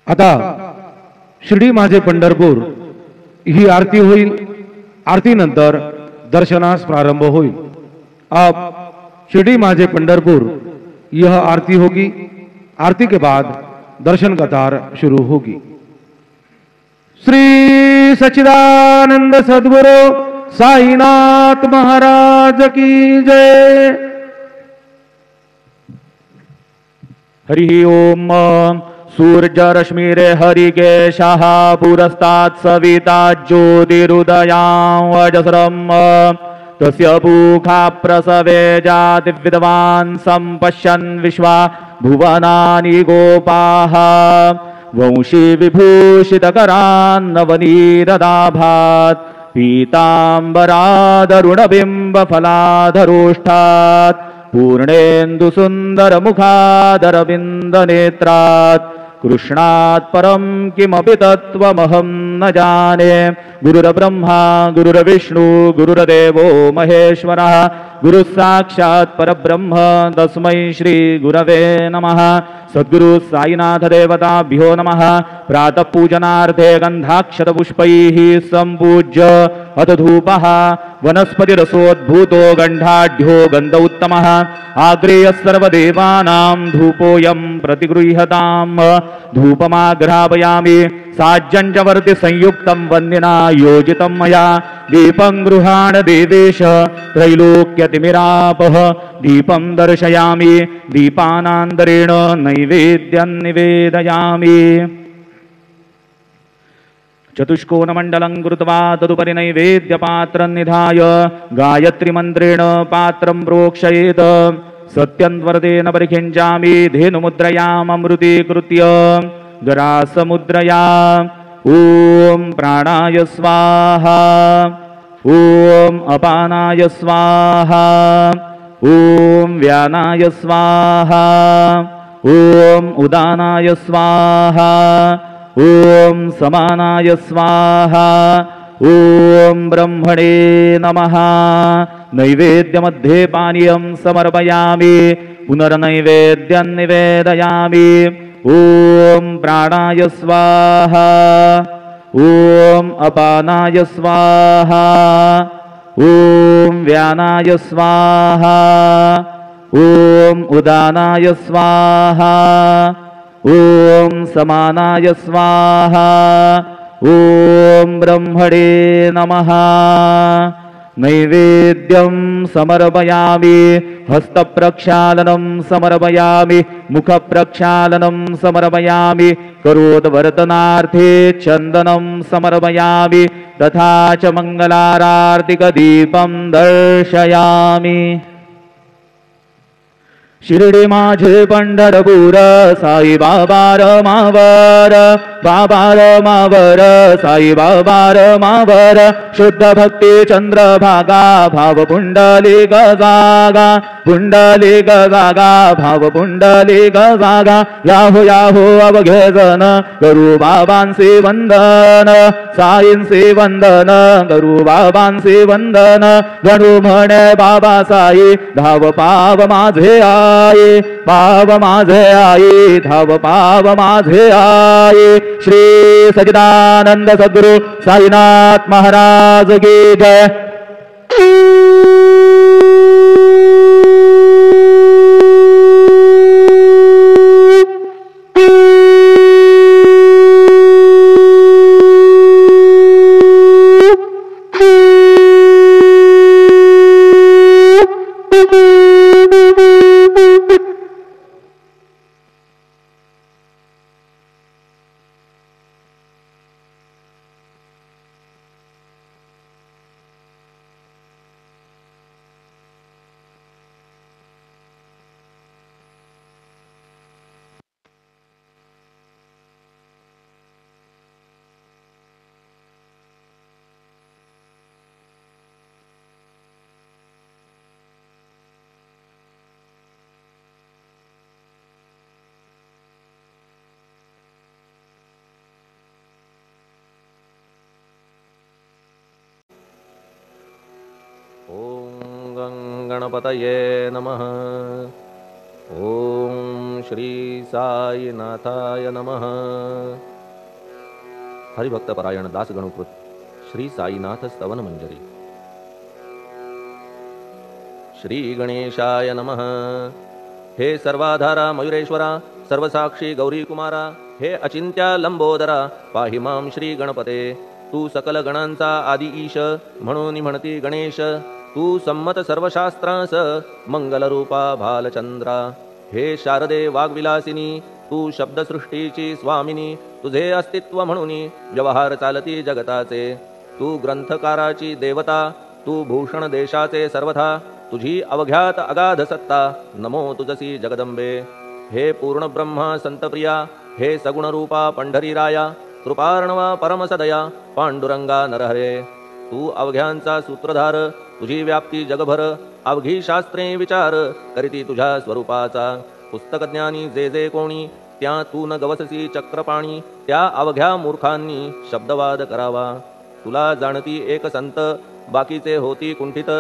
आता शिर्डी माझे पंढरपूर ही आरती होईल। आरती नंतर दर्शनास प्रारंभ होईल। अब शिर्डी माझे पंढरपुर यह आरती होगी। आरती के बाद दर्शन कतार शुरू होगी। श्री सच्चिदानंद सद्गुरु साईनाथ महाराज की जय। हरि ओम। सूर्य रश्मिरे हरिकेशः पुरस्तात् सविता ज्योतिरुदयां वजस्रम् तस्य पूखा प्रसवे जाति विद्वान् सम्पश्यन् विश्वा भुवनानि गोपाः वंशी विभूषितकरान् नवनीरदाभात् पीताम्बरादरुणबिम्बफलाधरोष्ठात् पूर्णेन्दु सुन्दरमुखादरविन्दनेत्रात् कृष्णात् परं किमपि तत्त्वमहं न जाने। गुरुर्ब्रह्मा गुरुर्विष्णु गुरुर्देवो महेश्वरः गुरुः साक्षात् परब्रह्म तस्मै श्री गुरवे नमः। सद्गुरु साईनाथ देवताभ्यो नमः। प्रातः पूजनार्थे गन्धाक्षतपुष्पैः सम्पूज्य अथ धूपः वनस्पतिरसोद्भूतो गन्धाढ्यो गन्ध उत्तमः आग्रेयः सर्वदेवानां धूपोऽयं प्रतिगृह्यताम्। धूपमाग्रापयामि साज्यं च वर्ति संयुक्तं वन्दिना योजितं मया। दीपं गृहाण देवेश त्रैलोक्यतिमिरापः दीपं दर्शयामि दीपानान्तरेण नैवेद्यं निवेदयामि। चतुष्कोणमण्डलं कृत्वा तदुपरि नैवेद्यपात्रं निधाय गायत्रीमन्त्रेण पात्रं प्रोक्षयेत्। सत्यन्वर्तेन परिखिञ्चामि धेनुमुद्रयाममृतीकृत्य गरासमुद्रया। ॐ प्राणाय स्वाहा ॐ अपानाय स्वाहा ॐ व्यानाय स्वाहा ॐ उदानाय स्वाहा ॐ समानाय स्वाहा ॐ ब्रह्मणे नमः। नैवेद्यमध्ये पानीयं समर्पयामि पुनर्नैवेद्यं निवेदयामि। ॐ प्राणाय स्वाहा ॐ अपानाय स्वाहा ॐ व्यानाय स्वाहा ॐ उदानाय स्वाहा ॐ समानाय स्वाहा ॐ ब्रह्मणे नमः। नैवेद्यं समर्पयामि हस्तप्रक्षालनं समर्पयामि मुखप्रक्षालनं समर्पयामि करोद्वर्तनार्थे चन्दनं समर्पयामि तथा च मङ्गलारार्तिकदीपं दर्शयामि। शिर्डी माझे पंढरपूर साई बाबा रमावर बाबा रमावर साई बाबा रमावर शुद्ध भक्ती चंद्रभागा भाव पुंडलिक जागा पुंडलिक जागा भाव पुंडलिक जागा। याहो याहो अवघे जन करू बाबांचे वंदन साईंचे वंदन करू बाबांचे वंदन। गणू म्हणे बाबा साई धाव पाव माझे आई पाव माझे आई धाव पाव माझे आई। श्री सच्चिदानंद सद्गुरु साईनाथ महाराज की जय। गणपतये नमः। ओम श्री साईनाथाय नमः. हरिभक्तपरायण दासगणुकृत श्री साईनाथ स्तवन मंजरी. श्री गणेशाय नमः. हे सर्वाधारा मयुरेश्वरा, सर्वसाक्षी गौरी कुमारा, हे अचिंत्या लंबोदरा, पाहि मां श्री गणपते. तू सकल गणांचा आदि ईश, म्हणून म्हणती गणेश. तू संमत सर्वशास्त्रांस, मंगलरूपा भालचंद्रा. हे शारदे वाग्विलासिनी, तू शब्दसृष्टीची स्वामिनी. तुझे अस्तित्व म्हणून व्यवहार चालती जगताचे. तू ग्रंथकाराची देवता, तू भूषण देशाचे सर्वथा. तुझी अवघ्यात अगाध सत्ता, नमो तुझसी जगदंबे. हे पूर्ण ब्रह्मा संतप्रिया, हे सगुण रूपा पंढरीराया. कृपार्णवा परमसदया, पांडुरंगा नरहरे. तू अवघ्यांचा सूत्रधार, तुझी व्याप्ती जगभर. अवघी शास्त्रे विचार करीती तुझ्या स्वरूपाचा. पुस्तकज्ञानी जे जे कोणी, त्या तू न गवससी चक्रपाणी. त्या अवघ्या मूर्खांनी शब्दवाद करावा. तुला जाणती एक संत, बाकीचे होती कुंठित.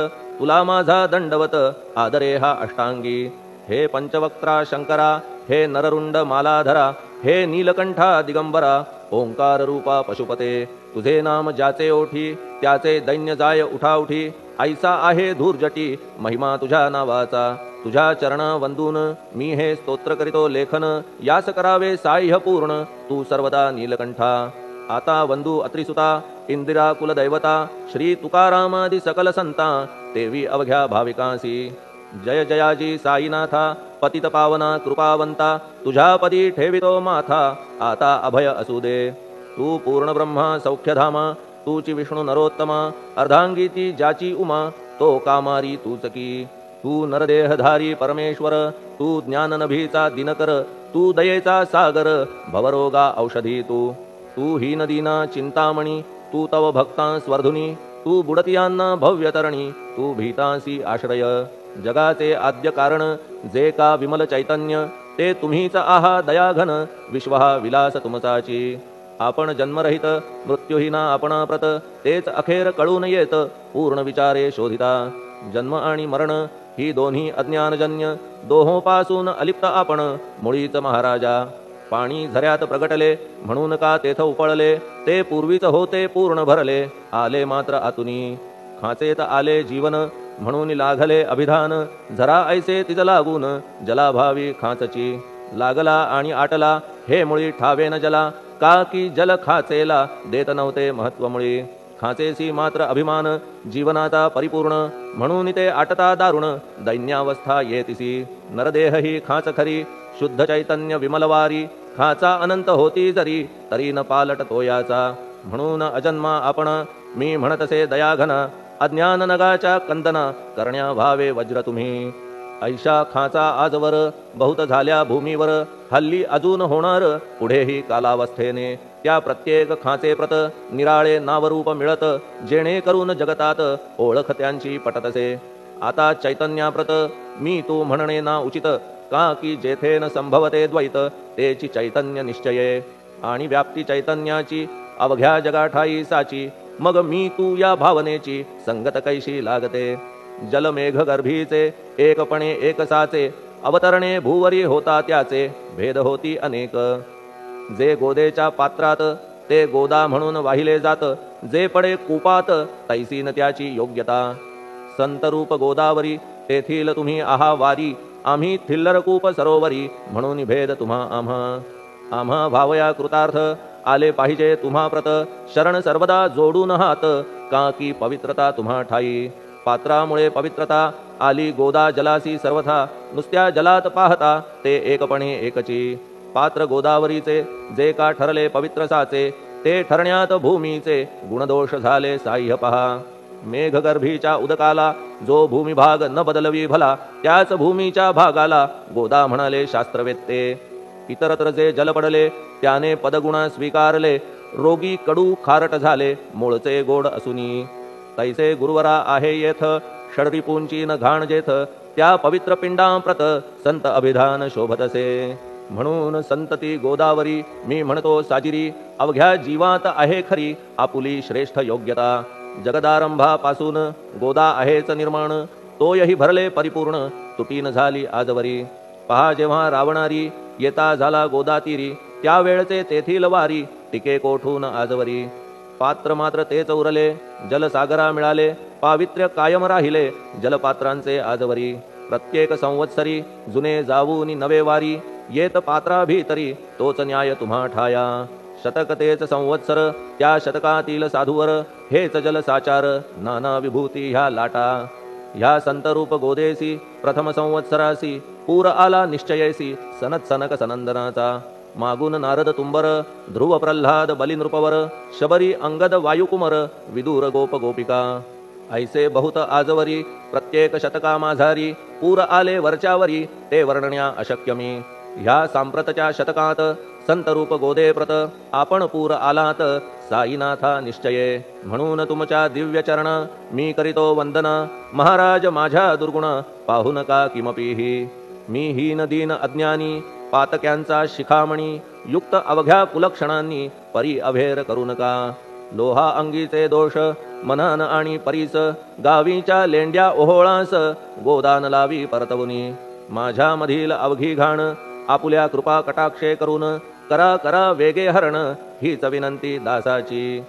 तुला माझा दंडवत, आदरे हा अष्टांगी. हे पंचवक्त्रा शंकरा, हे नररुंड मालाधरा. हे नीलकंठा दिगंबरा, ओंकार रूपा पशुपते. तुझे नाम ज्याचे ओठी, त्याचे दैन्य जाय उठाउठी. ऐसा आहे धूर्जटी, महिमा तुझ्या नावाचा. तुझ्या चरणा वंदून मी हे स्तोत्र करीतो लेखन. यास करावे साह्य पूर्ण, तू सर्वदा नीलकंठा. आता वंदू अत्रिसुता, इंदिरा कुलदैवता. श्री तुकारामादि सकल संता, तेवी अवघ्या भाविकांसी. जय जयाजी साईनाथा, पतित पावना कृपावंता. तुझ्या पदी ठेवितो माथा, आता अभय असू दे. तू पूर्ण ब्रह्मा सौख्यधामा, तूची विष्णू नरोत्तमा. अर्धांगी ती ज्याची उमा, तो कामारी तूच की. तू नरदेहधारी परमेश्वर, तू ज्ञाननभीचा दिनकर. तू दयेचा सागर, भवरोगा औषधी तू. तू हीनदीना चिंतामणी, तू तव भक्तां स्वर्धुनी. तू बुडतियांना भव्यतरणी, तू भीतांसी आश्रय. जगाचे आद्य कारण, जे का विमल चैतन्य. ते तुम्हीच आहा दयाघन, विश्व हा विलास तुमचाची. आपण जन्मरहित, मृत्यूहीना आपणाप्रत. तेच अखेर कळून येत, पूर्ण विचारे शोधिता. जन्म आणि मरण ही दोन्ही अज्ञानजन्य. दोहोपासून अलिप्त आपण, मुळीच महाराजा. पाणी झऱ्यात प्रगटले, म्हणून का तेथ उपळले. ते पूर्वीच होते पूर्ण भरले, आले मात्र आतुनी. खाचेत आले जीवन, म्हणून लागले अभिधान. झरा ऐसे तिज लागून, जलाभावी खाचची. लागला आणि आटला, हे मुळी ठावे न जला. का की जल खाचेला देत नव्हते महत्वमुळी. खाचेसी मात्र अभिमान, जीवनाचा परिपूर्ण. म्हणून ते आटता दारुण, दैन्यावस्था येतिसी. नरदेह ही खाच खरी, शुद्ध चैतन्य विमलवारी. खाचा अनंत होती जरी, तरी न पालट तोयाचा. म्हणून अजन्मा आपण, मी म्हणतसे दयाघन. अज्ञान नगाच्या कंदना, करण्या व्हावे वज्र तुम्ही. ऐशा खाचा आजवर, बहुत झाल्या भूमीवर. हल्ली अजून होणार, पुढेही कालावस्थेने. त्या प्रत्येक खाचे प्रत, निराळे नावरूप मिळत. जेणेकरून जगतात, ओळख त्यांची पटतसे. आता चैतन्याप्रत, मी तू म्हणणे ना उचित. का की जेथे न संभवते द्वैत, तेची चैतन्य निश्चये. आणि व्याप्ती चैतन्याची, अवघ्या जगाठाई साची. मग मी तू या भावनेची, संगत कैशी लागते. जलमेघ गर्भीचे, एकपणे एकसाचे. अवतरणे भूवरी होता त्याचे, भेद होती अनेक. जे गोदेच्या पात्रात, ते गोदा म्हणून वाहिले जात. जे पडे कूपात, तैसीन त्याची योग्यता. संतरूप गोदावरी, तेथील तुम्ही आहा वारी. आम्ही थिल्लर कूप सरोवरी, म्हणून भेद तुम्हा आम्हा. आम्हा भावया कृतार्थ, आले पाहिजे तुम्हा प्रत. शरण सर्वदा जोडून हात, का की पवित्रता तुम्हा ठाई. पात्रामुळे पवित्रता, आली गोदा जलासी सर्वथा. नुसत्या जलात पाहता, ते एकपणे एकची. पात्र गोदावरीचे, जे का ठरले पवित्र साचे. ते ठरण्यात भूमीचे, गुणदोष झाले साह्य पहा. मेघगर्भीच्या उदकाला, जो भूमिभाग न बदलवी भला. त्याच भूमीच्या भागाला, गोदा म्हणाले शास्त्रवेत्ते. इतरत्र जे जल पडले, त्याने पदगुणा स्वीकारले. रोगी कडू खारट झाले, मूळचे गोड असुनी. तैसे गुरुवरा आहे येथ, षडरिपूंची न घाण जेथ. त्या पवित्र पिंडांप्रत, संत अभिधान शोभतसे. म्हणून संतती गोदावरी, मी म्हणतो साजिरी. अवघ्या जीवात आहे खरी, आपुली श्रेष्ठ योग्यता. जगदारंभापासून गोदा आहेच निर्माण. तोयही भरले परिपूर्ण, तुटीन झाली आजवरी. पहा जेव्हा रावणारी येता झाला गोदातीरी, त्यावेळचे तेथील वारी टिके कोठून आजवरी. पात्र मात्र तेच उरले, जलसागरा मिळाले, पावित्र्य कायम राहिले जलपात्रांचे आजवरी. प्रत्येक संवत्सरी जुने जाऊनी नवे वारी, येत पात्रा भीतरी तोच न्याय तुम्हा ठाया. शतक तेच संवत्सर, त्या शतकातील साधूवर हेच जलसाचार, नाना विभूती ह्या लाटा. ह्या संतरूप गोदेसी प्रथम संवत्सरासी, पूर आला निश्चयेसी सनत सनक सनंदनाचा. मागून नारद तुंबर, ध्रुव प्रल्हाद बलिनृपवर, शबरी अंगद वायुकुमर, विदूर गोप गोपिका. ऐसे बहुत आजवरी प्रत्येक शतका माझारी, पूर आले वरच्यावरी ते वर्णन्या अशक्य मी. ह्या सांप्रतच्या शतकात संतरूप गोदे प्रत, आपण पूर आलात साईनाथा निश्चये. म्हणून तुमच्या दिव्य चरण मी करीतो वंदना, महाराज माझ्या दुर्गुण पाहू नका किमपीही. मी हीन दीन अज्ञानी पातक्यांचा शिखामणी, युक्त अवघ्या कुलक्षणांनी परी अभेर करू नका. लोहा अंगीचे दोष मनान आणि परीस, गावीच्या लेंड्या ओहोळास गोदान लावी परतवुनी. माझ्या मधील अवघी घाण आपुल्या कृपा कटाक्षे करून, करा करा वेगे हरण हीच विनंती दासाची.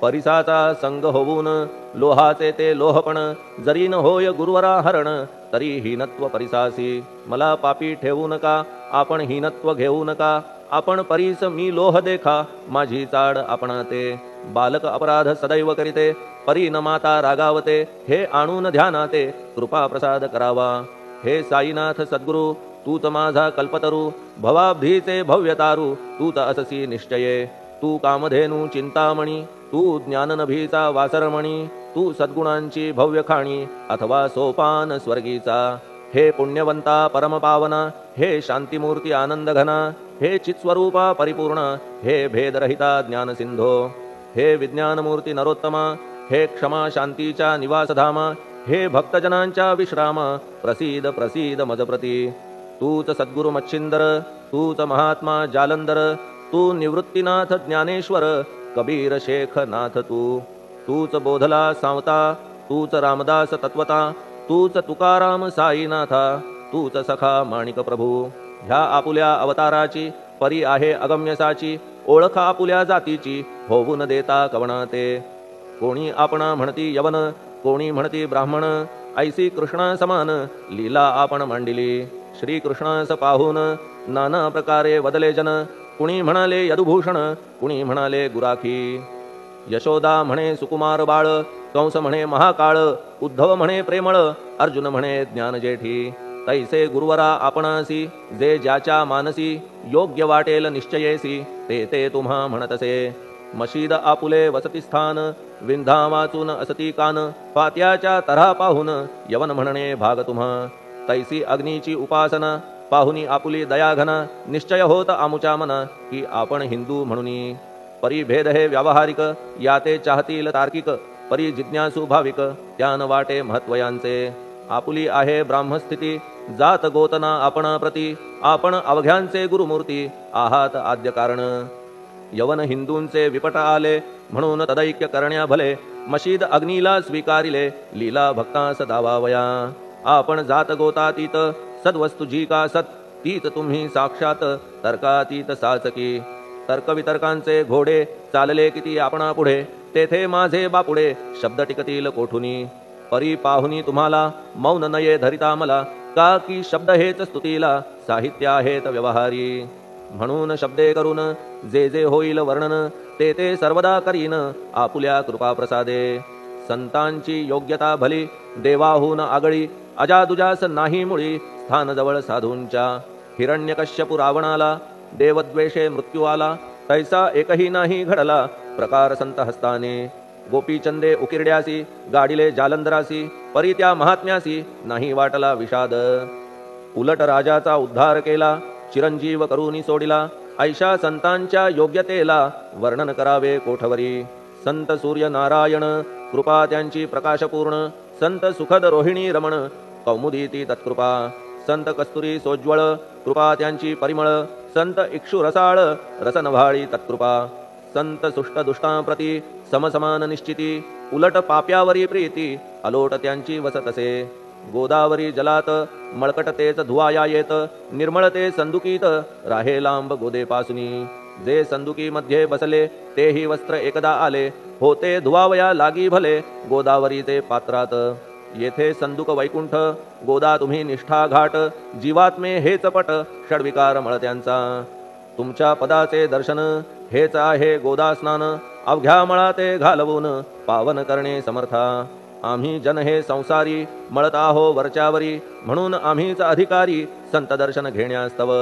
परिसाचा संग होऊन लोहाचे ते लोहपण, जरी न होय गुरुवरा हरण तरी हीनत्व परिसासी. मला पापी ठेवू नका, आपण हीनत्व घेऊ नका. आपण परीस मी लोह देखा, माझी चाड आपणाते. बालक अपराध सदैव करीते, परी न माता रागावते. हे आणून ध्यानाते कृपा प्रसाद करावा. हे साईनाथ सद्गुरु तूच माझा कल्पतरू, भवाब्धीचे भव्यतारू तूच अससी निश्चये. तू कामधेनू चिंतामणी, तू ज्ञाननभीचा वासरमणी, तू सद्गुणांची भव्य खाणी अथवा सोपान स्वर्गीचा. हे पुण्यवंता परमपावना, हे शांतिमूर्ती आनंदघना, हे चित्स्वरूपा परिपूर्ण, हे भेदरहिता ज्ञानसिंधो. हे विज्ञानमूर्ती नरोत्तमा, हे क्षमा शांतीच्या निवासधामा, हे भक्तजनांच्या विश्रामा, प्रसीद प्रसीद मजप्रती. तूच सद्गुरु मच्छिंदर, तूच महात्मा जालंधर, तू निवृत्तीनाथ ज्ञानेश्वर, कबीर शेख नाथ तू. तूच बोधला सांवता, तूच रामदास तत्वता, तूच तुकाराम साईनाथा, तूच सखा माणिक प्रभू. ह्या आपुल्या अवताराची परी आहे अगम्यसाची, ओळख आपुल्या जातीची होऊन देता कवणाते. कोणी आपणा म्हणती यवन, कोणी म्हणती ब्राह्मण, ऐसी कृष्णा समान लीला आपण मांडिली. श्रीकृष्णास पाहून नाना प्रकारे वदले जन, कुणी म्हणाले यदुभूषण, कुणी म्हणाले गुराखी. यशोदा म्हणे सुकुमार बाळ, कंस म्हणे महाकाळ, उद्धव म्हणे प्रेमळ, अर्जुन म्हणे ज्ञानजेठी. तैसे गुरुवरा आपणासी, जे ज्याच्या मानसी योग्य वाटेल निश्चयेसी, ते ते तुम्हा म्हणतसे. मशीद आपुले वसतिस्थान, विंधा वाचून असती कान, पात्याच्या तऱ्हा पाहून यवन म्हणणे भाग तुम्हा. तैसी अग्नीची उपासना पाहुनी आपुली दयाघना, निश्चय होत आमुच्या मना की आपण हिंदू म्हणूनी. परिभेद हे व्यावहारिक, याते चाहतील तार्किक, परी जिज्ञासू भाविक त्यान वाटे महत्वयांचे. आपुली आहे ब्राह्मस्थिती, जात गोतना आपणा प्रती, आपण अवघ्यांचे गुरुमूर्ती आहात आद्य कारण. यवन हिंदूंचे विपट आले, म्हणून तदैक्य करण्या भले, मशीद अग्नीला स्वीकारिले, लीला भक्तास दावावया. आपण जात गोतातीत, सद्वस्तु जी का सत, तीच तुम्ही साक्षात तर्कातीत साचकी. तर्कवितर्कांचे घोडे चालले किती आपणा पुढे, तेथे माझे बापुडे शब्द टिकतील कोठुनी. परी पाहुनी तुम्हाला मौन नये धरिता मला, का की शब्द हेच स्तुतीला साहित्य आहेत व्यवहारी. म्हणून शब्दे करून जे जे होईल वर्णन, ते ते सर्वदा करीन आपुल्या कृपा प्रसादे. संतांची योग्यता भली देवाहून आगळी, अजादुजास नाही मुळी स्थान जवळ साधूंच्या. हिरण्यकश्यपु रावणाला देवद्वेषे मृत्यू आला, तैसा एकही नाही घडला प्रकार संत हस्ताने. गोपीचंदे उकिरड्यासी, गाडिले जालंधरासी, परी त्या महात्म्यासी नाही वाटला विषाद. उलट राजाचा उद्धार केला, चिरंजीव करूनी सोडिला, ऐशा संतांच्या योग्यतेला वर्णन करावे कोठवरी. संत सूर्य नारायण कृपा त्यांची प्रकाशपूर्ण, संत सुखद रोहिणी रमण कौमुदीती तत्कृपा. संत कस्तुरी सोज्वळ कृपा त्यांची परिमळ, संत इक्षु रसाळ रसनभाळी तत्कृपा. संत सुष्ट दुष्टांप्रती समसमान निश्चिती, उलट पाप्यावरी प्रीती अलोट त्यांची वसतसे. गोदावरी जलात मळकटतेच धुवाया येत निर्मळते संदुकीत राहे लांब गोदेपासुनी जे संदुकी मध्ये बसले तेही वस्त्र एकदा आले होते धुवावया लागी भले गोदावरीचे पात्रात येथे संदुक वैकुंठ गोदा तुम्ही निष्ठा घाट जीवात्मे हेच पट षडविकार मळत्यांचा तुमच्या पदाचे दर्शन हेच आहे गोदा स्नान अवघ्या मळाते घालवून पावन करणे समर्था आम्ही जन हे संसारी मळत आहो वरच्यावरी म्हणून आम्हीच अधिकारी संत दर्शन घेण्यास्तव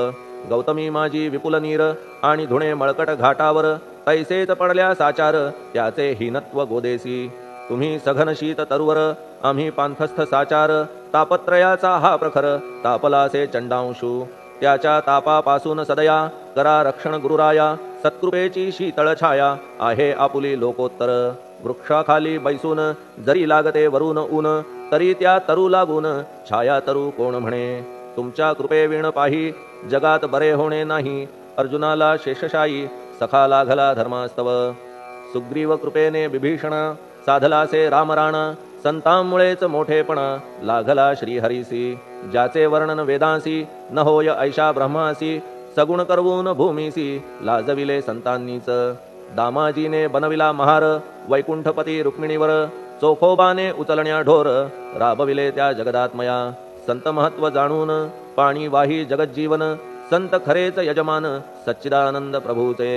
गौतमी माझी विपुल नीर आणि धुणे मळकट घाटावर तैसेच पडल्या साचार त्याचे हीनत्व गोदेसी तुम्ही सघन शीत तरुवर आम्ही पांथस्थ साचार तापत्रयाचा हा प्रखर तापलासे चंडांशू त्याच्या तापापासून सदया करा रक्षण गुरुराया सत्कृपेची शीतळ छाया आहे आपुली लोकोत्तर वृक्षाखाली बैसून जरी लागते वरून ऊन तरी त्या तरू लागून छाया तरू कोण म्हणे तुमच्या कृपेविण पाही जगात बरे होणे नाही अर्जुनाला शेषशायी सखा लागला धर्मास्तव सुग्रीव कृपेने विभीषण साधलासे रामराण संतांमुळेच मोठेपण लागला श्रीहरीसी ज्याचे वर्णन वेदांसी न होय ऐशा ब्रह्मासी सगुण करवून भूमीसी लाजविले संतांनीच दामाजीने बनविला महार वैकुंठपती रुक्मिणीवर चोखोबाने उचलण्या ढोर राबविले त्या जगदात्मया संत महत्व जाणून पाणी वाही जगज्जीवन संत खरेच यजमान सच्चिदानंद प्रभूचे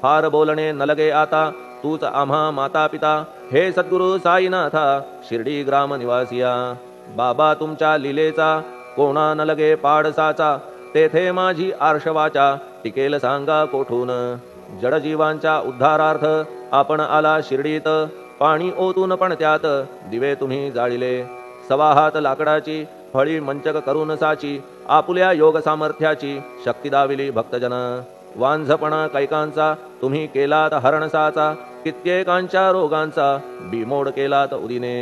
फार बोलणे न लगे आता तूच आम्हा माता पिता हे सद्गुरु साईनाथा शिर्डी ग्राम निवासिया बाबा तुमच्या लीलेचा कोणा न लगे पाडसाचा तेथे माझी आर्षवाचा टिकेल सांगा कोठून जडजीवांच्या उद्धारार्थ आपण आला शिर्डीत पाणी ओतून पण त्यात दिवे तुम्ही जाळिले सवा हात लाकडाची फळी मंचक करून साची आपुल्या योग सामर्थ्याची शक्ती दाविली भक्तजन वांझपणा कैकांचा तुम्ही केलात हरणसाचा कित्येकांच्या रोगांचा बिमोड केलात उदिने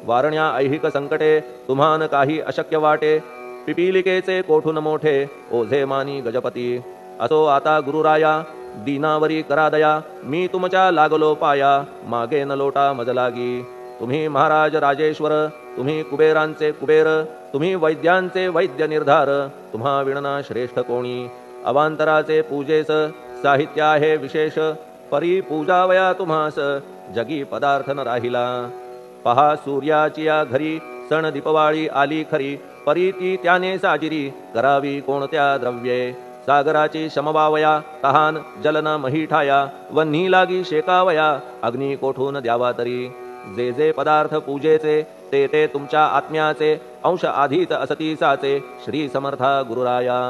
वारण्या ऐहिक संकटे तुम्हान काही अशक्य वाटे पिपीलिकेचे कोठून मोठे ओझे मानी गजपती असो आता गुरुराया दीनावरी करा दया मी तुमच्या लागलो पाया मागे न लोटा मजलागी तुम्ही महाराज राजेश्वर तुम्ही कुबेरांचे कुबेर तुम्ही वैद्यांचे वैद्य निर्धार तुम्हा विणना श्रेष्ठ कोणी अवांतराचे पूजेस साहित्य आहे विशेष परी पूजावया तुम्हास जगी पदार्थ न राहिला पहा सूर्याची या घरी सण दीपवाळी आली खरी परी ती त्याने साजिरी करावी कोणत्या द्रव्ये सागराची शमवावया तहान जलन महीठाया वन्ही लागी शेकावया अग्नी कोठून द्यावा तरी जे जे पदार्थ पूजेचे ते ते तुमच्या आत्म्याचे अंश आधीच असतीसाचे श्री समर्था गुरुराया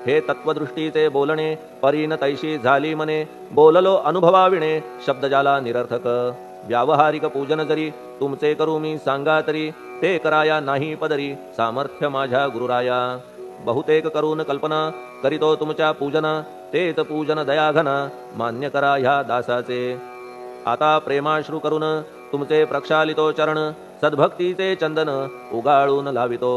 हे तत्वदृष्टीचे बोलणे परीन तैशी झाली मने बोललो अनुभवाविणे शब्द जाला निरर्थक व्यावहारिक पूजन जरी तुमचे करू मी सांगा तरी ते कराया नाही पदरी सामर्थ्य माझ्या गुरुराया बहुतेक करून कल्पना करीतो तुमच्या पूजन तेच पूजन दयाघन मान्य करा ह्या दासाचे आता प्रेमाश्रू करून तुमचे प्रक्षालितो चरण सद्भक्तीचे चंदन उगाळून लावितो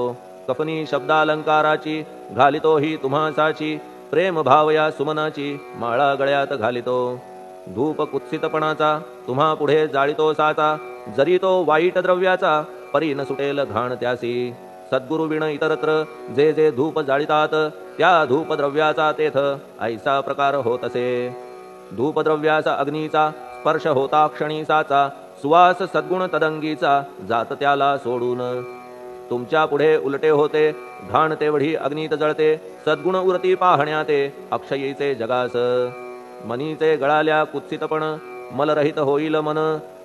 कफनी शब्दालंकाराची घालितो ही तुम्हासाची प्रेम भावया सुमनाची माळा गळ्यात घालितो धूप कुत्सितपणाचा तुम्हा पुढे जाळितो साचा जरी तो वाईट द्रव्याचा परी न सुटेल घाण त्यासी सद्गुरु विण इतरत्र जे जे धूप जाळितात त्या धूप द्रव्याचा तेथ ऐसा प्रकार होत असे धूपद्रव्याचा अग्नीचा स्पर्श होता क्षणीसाचा सुवास सद्गुण तदंगीचा जात त्याला सोडून तुमच्या पुढे उलटे होते घाण तेवढी अग्नीत जळते सद्गुण उरती पाहण्याते अक्षयीचे जगास मनीचे गळाल्या कुत्सितपण मलरहित होईल मन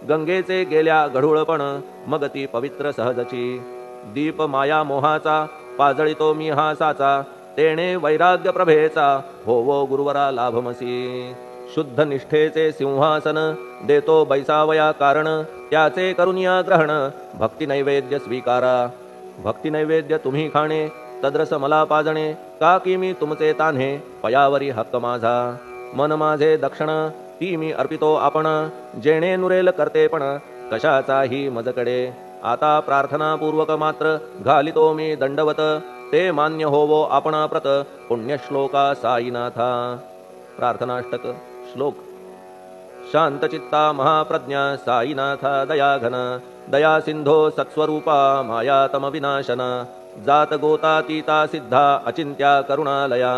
गंगेचे गेल्या गढूळपण मग ती पवित्र सहजची दीप माया मोहाचा पाजळितो मी हा साचा तेणे वैराग्य प्रभेचा होवो गुरुवरा लाभमसी शुद्ध निष्ठेचे सिंहासन देतो बैसावया कारण त्याचे करुनिया ग्रहण भक्ती नैवेद्य स्वीकारा भक्ती नैवेद्य तुम्ही खाणे तद्रस मला पाजणे का की मी तुमचे तान्हे पयावरी हक्क माझा मन माझे दक्षिण ती मी अर्पितो आपण जेणे नुरेल करतेपण कशाचाही मजकडे आता प्रार्थनापूर्वक मात्र घालितो मी दंडवत ते मान्य होवो आपण प्रत पुण्यश्लोका साईनाथा प्रार्थनाष्टक श्लोक शांतचित्ता महाप्रज्ञा साईनाथा दयाघन दया सिंधो सत्स्वरूपा मायातम विनाशना जात गोतातीता सिद्धा अचिंत्या करुणालया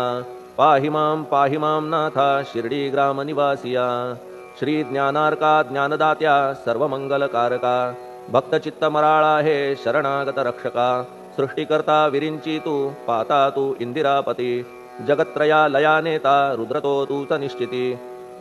पाहि मां नाथा शिर्डी ग्राम निवासिया श्री ज्ञानार्का ज्ञानदात्या सर्वमंगलकारका भक्तचित्त मराळा हे शरणागत रक्षका सृष्टिकर्ता विरिंची तू पाता तू इंदिरापती जगत्त्रया लया नेता रुद्रतो तूच निश्चिती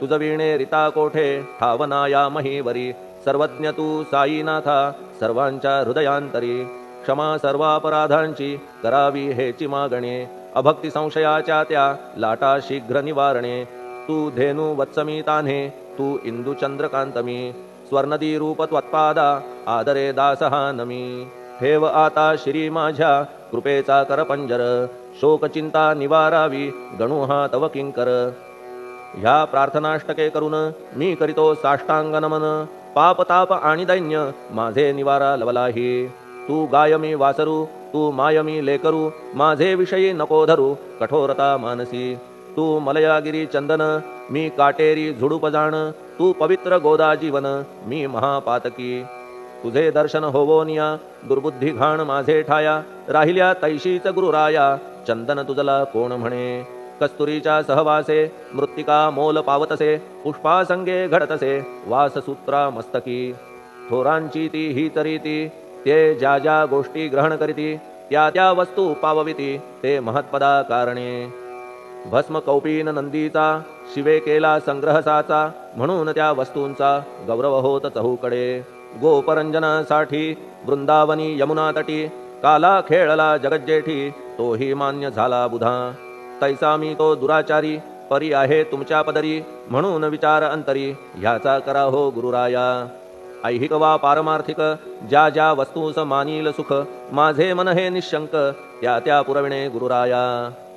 तुझ वीणे रिता कोठे ठावनाया महीवरी सर्वज्ञ तू साईनाथा सर्वांच्या हृदयांतरी क्षमा सर्वापराधांची करावी हेची मागणे अभक्ती संशयाच्या त्या लाटा शीघ्र निवारणे तू धेनु वत्समी तान्हे तू इंदू चंद्रकांतमी स्वर्णदी रूप त्वत्पादा आदरे दासहा नमी ठेव आता श्री माझ्या कृपेचा करपंजर शोकचिंता निवारावी गणू हा तव किंकर ह्या प्रार्थनाष्टके करून मी करीतो साष्टांग नमन पाप ताप आणि दैन्य माझे निवारा लवलाही तू गायमी वासरू तू मायमी लेकरू माझे विषयी नको धरू कठोरता मानसी तू मलयागिरी चंदन मी काटेरी झुडूप जाण तू पवित्र गोदा जीवन मी महापातकी तुझे दर्शन होवोनिया दुर्बुद्धी घाण माझे ठाया राहिल्या तैशीच गुरुराया चंदन तुझला कोण म्हणे कस्तुरीच्या सहवासे मृत्तिका मोल पावतसे पुष्पासंगे घडतसे वाससूत्रा मस्तकी थोरांची ती ही तरीती ते ज्या ज्या गोष्टी ग्रहण करीती त्या त्या वस्तू पावविती ते महत्पदा कारणे भस्म कौपीन नंदीचा शिवे केला संग्रहसाचा म्हणून त्या वस्तूंचा गौरव होत चहूकडे गोपरंजनासाठी वृंदावनी यमुना तटी काला खेळला जगज्जेठी तोही मान्य झाला बुधा तैसा मी तो दुराचारी परी आहे तुमच्या पदरी म्हणून विचार अंतरी ह्याचा करा हो गुरुराया ऐहिक वा पारमार्थिक ज्या ज्या वस्तूस मानील सुख माझे मन हे निशंक त्या त्या पुरविणे गुरुराया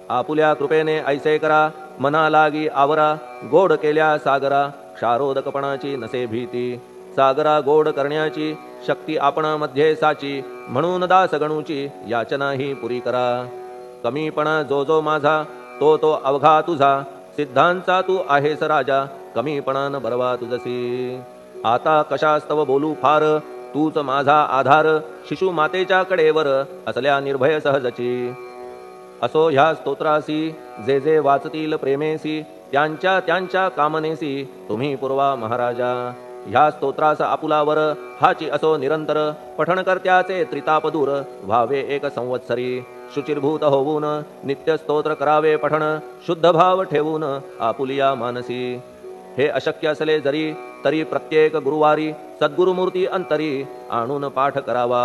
आपुल्या कृपेने ऐसे करा मना लागी आवरा गोड केल्या सागरा क्षारोदकपणाची नसे भीती सागरा गोड करण्याची शक्ती आपणामध्ये साची म्हणून दास गणूची याचना ही पुरी करा कमीपणा जो जो माझा तो तो अवघा तुझा सिद्धांचा तू आहेस राजा कमीपणान बरवा तुझसी आता कशास्तव बोलू फार तूच माझा आधार शिशु मातेच्या कडेवर असल्या निर्भय सहजची असो ह्या स्तोत्रासी जे जे वाचतील प्रेमेसी त्यांच्या त्यांच्या कामनेसी तुम्ही पुरवा महाराजा ह्या स्तोत्रास आपुलावर हाची असो निरंतर पठण करत्याचे त्रितापदूर व्हावे एक संवत्सरी शुचिर्भूत होऊन नित्य स्तोत्र करावे पठण शुद्ध भाव ठेवून आपुलिया मानसी हे अशक्य असले जरी तरी प्रत्येक गुरुवारी सद्गुरुमूर्ती अंतरी आणून पाठ करावा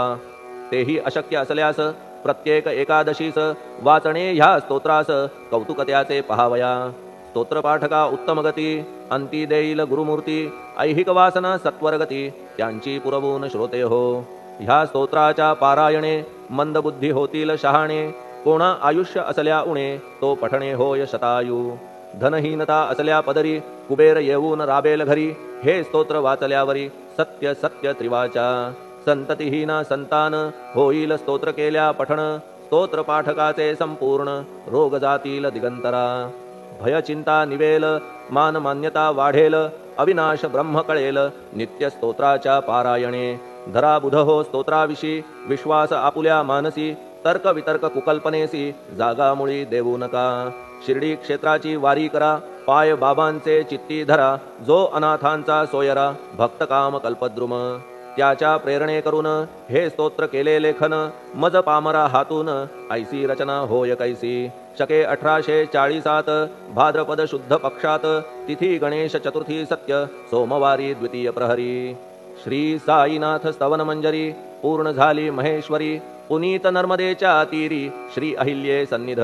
तेही अशक्य असल्यास प्रत्येक एकादशीस वाचणे ह्या स्तोत्रास कौतुक त्याचे पहावया स्तोत्रपाठका उत्तम गती अंती देईल गुरुमूर्ती ऐहिक वासना सत्वरगती त्यांची पुरवून श्रोते हो ह्या स्तोत्राच्या पारायणे मंदबुद्धी होतील शहाणे कोणा आयुष्य असल्या उणे तो पठणे होय शतायू धनहीनता असल्या पदरी कुबेर येऊन राबेल घरी हे स्तोत्र वाचल्यावरी सत्य सत्य त्रिवाचा संततिहीना संतान होईल स्तोत्र केल्या पठण स्तोत्र पाठकाचे संपूर्ण रोग जातील दिगंतरा भय चिंता निवेल मान मान्यता वाढेल अविनाश ब्रह्म कळेल नित्य स्तोत्राच्या पारायणे धरा बुध हो स्तोत्राविषयी विश्वास आपुल्या मानसी तर्क वितर्क कुकल्पनेसी जागा मुळी देऊ नका शिर्डी क्षेत्राची वारी करा पाय बाबांचे चित्ती धरा जो अनाथांचा सोयरा भक्त काम कल्पद्रुम त्याच्या प्रेरणे करून हे स्तोत्र केले लेखन मज पामरा हातून ऐसी रचना होय कैसी शके 1840 भाद्रपद शुद्ध पक्षात तिथी गणेश चतुर्थी सत्य सोमवारी द्वितीय प्रहरी श्री साईनाथ स्तवन मंजरी पूर्ण झाली महेश्वरी पुनीत नर्मदेच्या तीरी श्री अहिल्ये सन्निध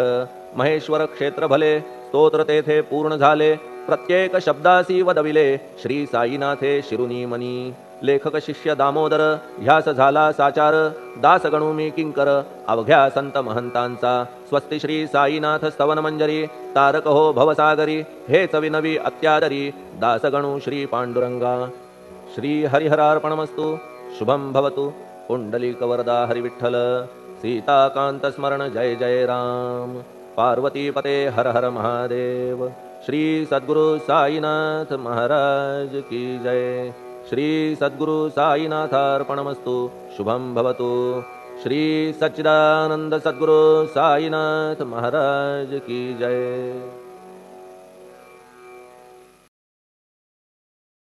महेश्वर क्षेत्र भले स्तोत्र तेथे पूर्ण झाले प्रत्येक शब्दासी वदविले श्री साईनाथे शिरुनी मनी लेखक शिष्य दामोदर ह्यास झाला साचार दास गणू मी किंकर अवघ्या संत महंतांचा स्वस्ति श्री साईनाथ स्तवन मंजरी तारक हो भवसागरी हेच विनवी अत्यादरी दास गणू श्री पांडुरंगा श्री हरिहरार्पणमस्तु शुभम भवतु पुंडलिक वरदा हरिविठ्ठल सीताकांत स्मरण जय जय राम पार्वती पते हर हर महादेव श्री सद्गुरु साईनाथ महाराज की जय श्री सद्गुरु साईनाथार्पणमस्तु। शुभम भवतु। श्री सच्चिदानंद सद्गुरु साईनाथ महाराज की जय।